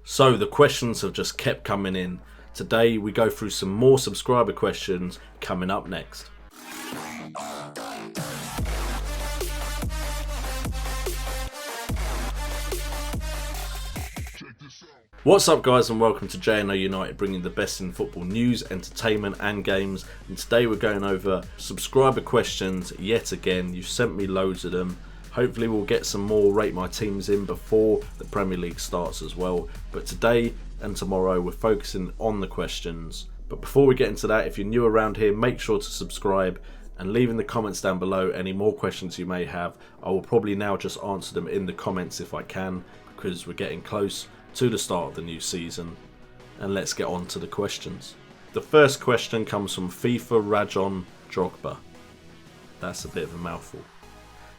So the questions have just kept coming in. Today we go through some more subscriber questions coming up next. What's up guys, and welcome to JNO United, bringing the best in football news, entertainment and games. And today we're going over subscriber questions yet again. You've sent me loads of them. Hopefully we'll get some more Rate My Teams in before the Premier League starts as well. But today and tomorrow we're focusing on the questions. But before we get into that, if you're new around here, make sure to subscribe and leave in the comments down below any more questions you may have. I will probably now just answer them in the comments if I can, because we're getting close to the start of the new season. And let's get on to the questions. The first question comes from FIFA Rajon Drogba. That's a bit of a mouthful.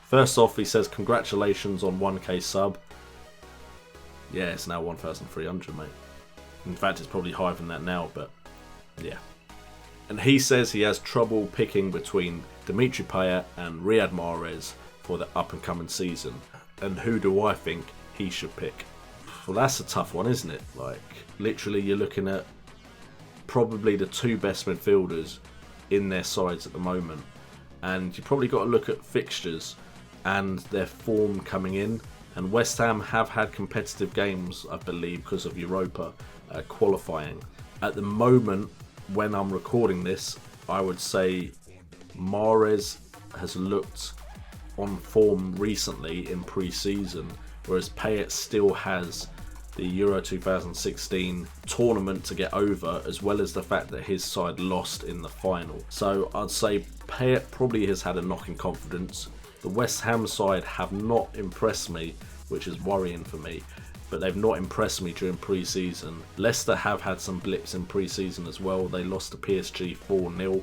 First off, he says congratulations on 1k sub. Yeah, it's now 1,300, mate. In fact, it's probably higher than that now, but yeah. And he says he has trouble picking between Dimitri Payet and Riyad Mahrez for the up and coming season. And who do I think he should pick? Well, that's a tough one, isn't it? Like, literally you're looking at probably the two best midfielders in their sides at the moment. And you probably got to look at fixtures and their form coming in. And West Ham have had competitive games, I believe, because of Europa qualifying. At the moment, when I'm recording this, I would say Mahrez has looked on form recently in pre-season, whereas Payet still has the Euro 2016 tournament to get over, as well as the fact that his side lost in the final. So I'd say Payet probably has had a knock in confidence. The West Ham side have not impressed me, which is worrying for me, but they've not impressed me during pre-season. Leicester have had some blips in pre-season as well. They lost to PSG 4-0,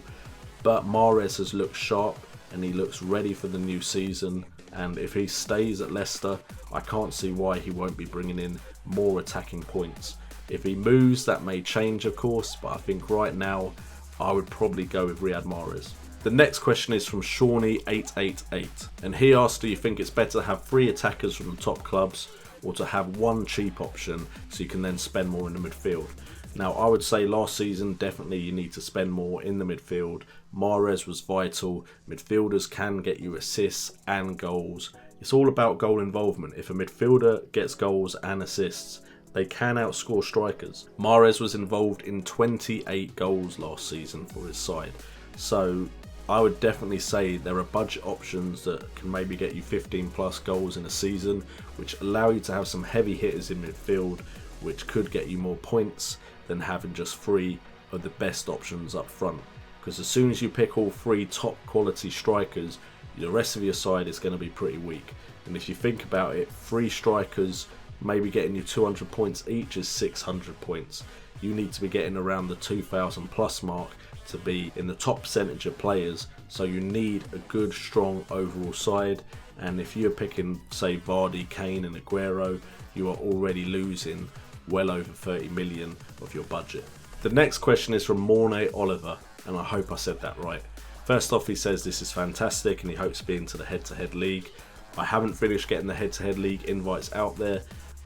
but Mahrez has looked sharp and he looks ready for the new season. And if he stays at Leicester, I can't see why he won't be bringing in more attacking points. If he moves, that may change, of course, but I think right now I would probably go with Riyad Mahrez. The next question is from Shawnee888, and he asks, do you think it's better to have 3 attackers from the top clubs or to have one cheap option so you can then spend more in the midfield? Now, I would say last season, definitely you need to spend more in the midfield. Mahrez was vital. Midfielders can get you assists and goals. It's all about goal involvement. If a midfielder gets goals and assists, they can outscore strikers. Mahrez was involved in 28 goals last season for his side. So I would definitely say there are budget options that can maybe get you 15 plus goals in a season, which allow you to have some heavy hitters in midfield, which could get you more points than having just 3 of the best options up front. Because as soon as you pick all 3 top quality strikers, the rest of your side is going to be pretty weak. And if you think about it, 3 strikers maybe getting you 200 points each is 600 points. You need to be getting around the 2,000 plus mark to be in the top percentage of players. So you need a good, strong overall side. And if you're picking, say, Vardy, Kane and Aguero, you are already losing well over 30 million of your budget. The next question is from Mornay Oliver, and I hope I said that right. First off, he says this is fantastic and he hopes to be into the head-to-head league. I haven't finished getting the head-to-head league invites out there.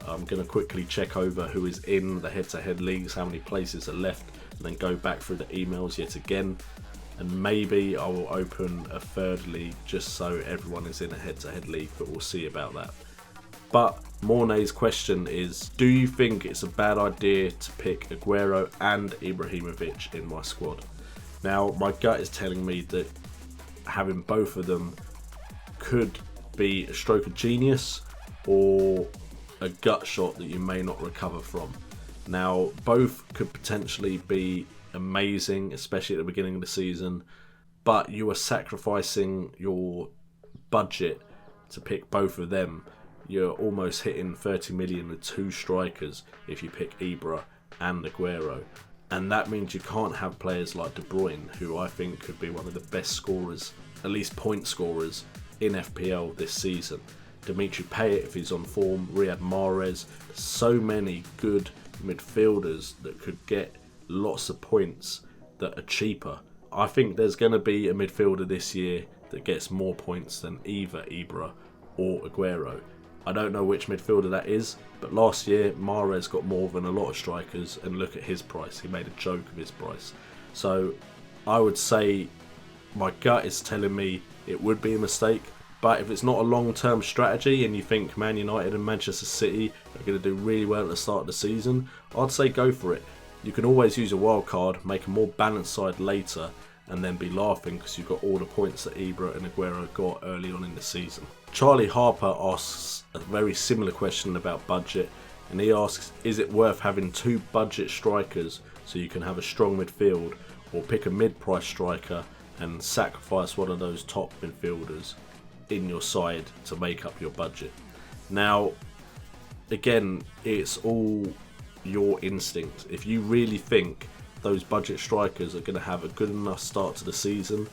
I'm going to quickly check over who is in the head-to-head leagues, how many places are left, and then go back through the emails yet again. And maybe I will open a 3rd league just so everyone is in a head-to-head league, but we'll see about that. But Mornay's question is, do you think it's a bad idea to pick Aguero and Ibrahimovic in my squad? Now, my gut is telling me that having both of them could be a stroke of genius or a gut shot that you may not recover from. Now, both could potentially be amazing, especially at the beginning of the season, but you are sacrificing your budget to pick both of them. You're almost hitting 30 million with 2 strikers if you pick Ibra and Aguero. And that means you can't have players like De Bruyne, who I think could be one of the best scorers, at least point scorers, in FPL this season. Dimitri Payet, if he's on form, Riyad Mahrez, so many good midfielders that could get lots of points that are cheaper. I think there's going to be a midfielder this year that gets more points than either Ibra or Aguero. I don't know which midfielder that is, but last year Mahrez got more than a lot of strikers, and look at his price. He made a joke of his price. So I would say my gut is telling me it would be a mistake. But if it's not a long-term strategy and you think Man United and Manchester City are going to do really well at the start of the season, I'd say go for it. You can always use a wild card, make a more balanced side later, and then be laughing because you've got all the points that Ibra and Aguero got early on in the season. Charlie Harper asks a very similar question about budget, and he asks, is it worth having 2 budget strikers so you can have a strong midfield, or pick a mid-price striker and sacrifice one of those top midfielders in your side to make up your budget? Now, again, it's all your instinct. If you really think those budget strikers are going to have a good enough start to the season,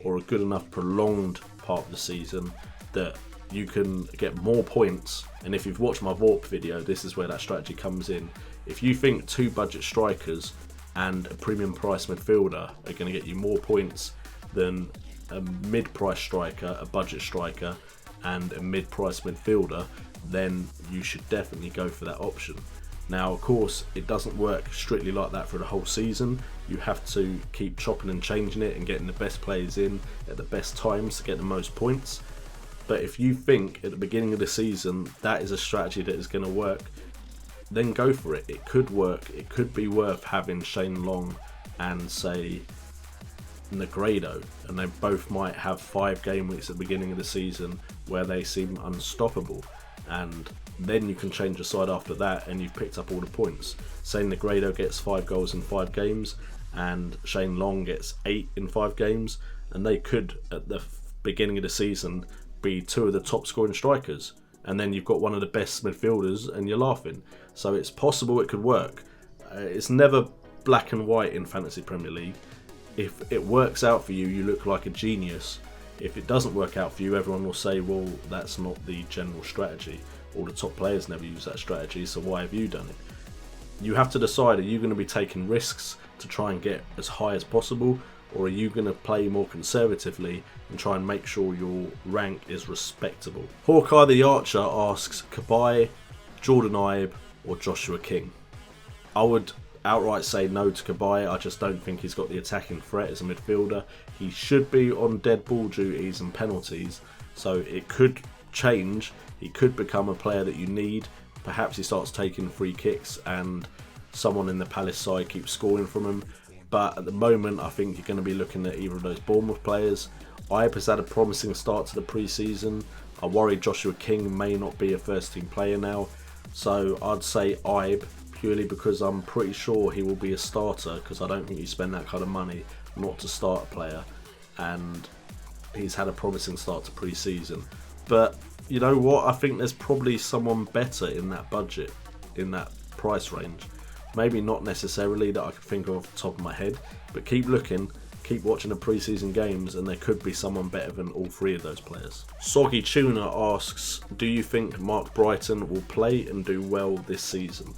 or a good enough prolonged part of the season, that you can get more points, and if you've watched my VORP video, this is where that strategy comes in. If you think 2 budget strikers and a premium price midfielder are going to get you more points than a mid-price striker, a budget striker, and a mid-price midfielder, then you should definitely go for that option. Now, of course, it doesn't work strictly like that for the whole season. You have to keep chopping and changing it and getting the best players in at the best times to get the most points. But if you think at the beginning of the season that is a strategy that is going to work, then go for it. It could work. It could be worth having Shane Long and, say, Negredo, and they both might have 5 game weeks at the beginning of the season where they seem unstoppable, and then you can change your side after that and you've picked up all the points. Say Negredo gets 5 goals in 5 games and Shane Long gets 8 in 5 games, and they could at the beginning of the season be 2 of the top scoring strikers, and then you've got one of the best midfielders and you're laughing. So it's possible it could work. It's never black and white in Fantasy Premier League. If it works out for you, you look like a genius. If it doesn't work out for you, everyone will say, well, that's not the general strategy. All the top players never use that strategy, so why have you done it? You have to decide, are you going to be taking risks to try and get as high as possible, or are you going to play more conservatively and try and make sure your rank is respectable? Hawkeye the Archer asks, Cabaye, Jordan Ibe or Joshua King? I would outright say no to Cabaye. I just don't think he's got the attacking threat as a midfielder. He should be on dead ball duties and penalties, so it could change. He could become a player that you need. Perhaps he starts taking free kicks and someone in the Palace side keeps scoring from him. But at the moment, I think you're going to be looking at either of those Bournemouth players. Ibe has had a promising start to the pre-season. I worry Joshua King may not be a first team player now. So I'd say Ibe, purely because I'm pretty sure he will be a starter, because I don't think you spend that kind of money not to start a player, and he's had a promising start to pre-season. But you know what, I think there's probably someone better in that budget, in that price range. Maybe not necessarily that I could think of off the top of my head, but keep looking, keep watching the pre-season games, and there could be someone better than all 3 of those players. Soggy Tuna asks, do you think Mark Brighton will play and do well this season?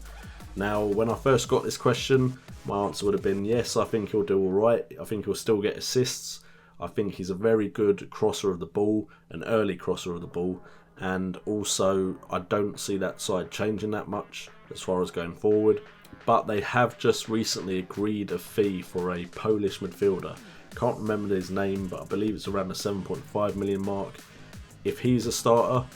Now, when I first got this question, my answer would have been yes, I think he'll do alright. I think he'll still get assists. I think he's a very good crosser of the ball, an early crosser of the ball, and also I don't see that side changing that much as far as going forward. But they have just recently agreed a fee for a Polish midfielder. Can't remember his name, but I believe it's around the 7.5 million mark. If he's a starter,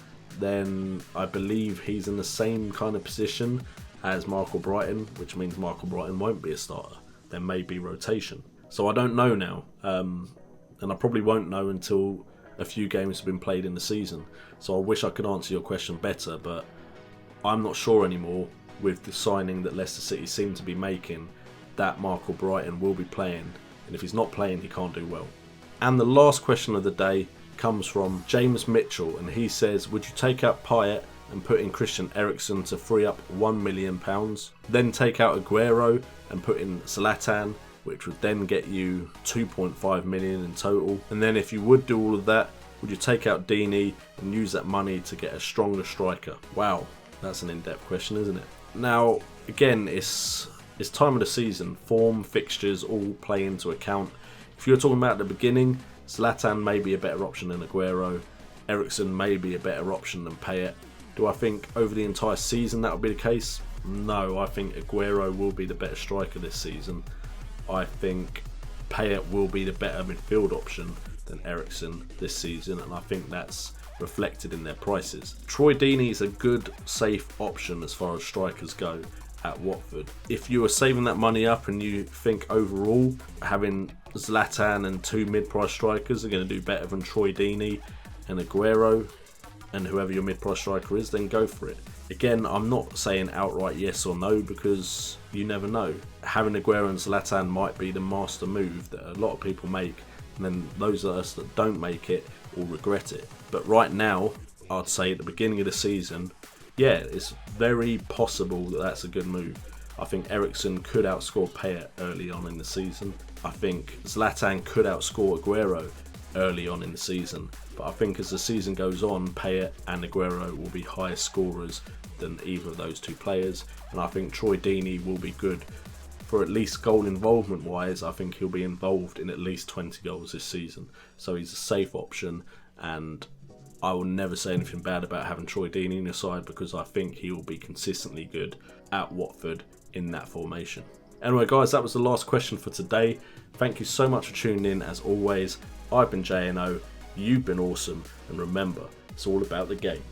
then I believe he's in the same kind of position as Michael Brighton, which means Michael Brighton won't be a starter. There may be rotation. So I don't know now, and I probably won't know until a few games have been played in the season. So I wish I could answer your question better, but I'm not sure anymore with the signing that Leicester City seem to be making that Michael Brighton will be playing, and if he's not playing, he can't do well. And the last question of the day comes from James Mitchell, and he says, would you take out Payet and put in Christian Eriksen to free up £1 million, then take out Aguero and put in Zlatan, which would then get you 2.5 million in total, and then if you would do all of that, would you take out Deeney and use that money to get a stronger striker? Wow, that's an in-depth question, isn't it? Now, again, it's time of the season. Form, fixtures all play into account. If you're talking about at the beginning, Zlatan may be a better option than Aguero. Eriksen may be a better option than Payet. Do I think over the entire season that will be the case? No, I think Aguero will be the better striker this season. I think Payet will be the better midfield option than Eriksen this season, and I think that's reflected in their prices. Troy Deeney is a good, safe option as far as strikers go at Watford. If you are saving that money up and you think overall having Zlatan and 2 mid-price strikers are going to do better than Troy Deeney and Aguero and whoever your mid-price striker is, then go for it. Again, I'm not saying outright yes or no because you never know. Having Aguero and Zlatan might be the master move that a lot of people make, and then those of us that don't make it will regret it. But right now, I'd say at the beginning of the season, yeah, it's very possible that that's a good move. I think Eriksen could outscore Payet early on in the season. I think Zlatan could outscore Aguero early on in the season. But I think as the season goes on, Payet and Aguero will be higher scorers than either of those 2 players. And I think Troy Deeney will be good for at least goal involvement wise. I think he'll be involved in at least 20 goals this season. So he's a safe option, and I will never say anything bad about having Troy Deeney in your side because I think he will be consistently good at Watford in that formation. Anyway guys, that was the last question for today. Thank you so much for tuning in. As always, I've been JNO, you've been awesome, and remember, it's all about the game.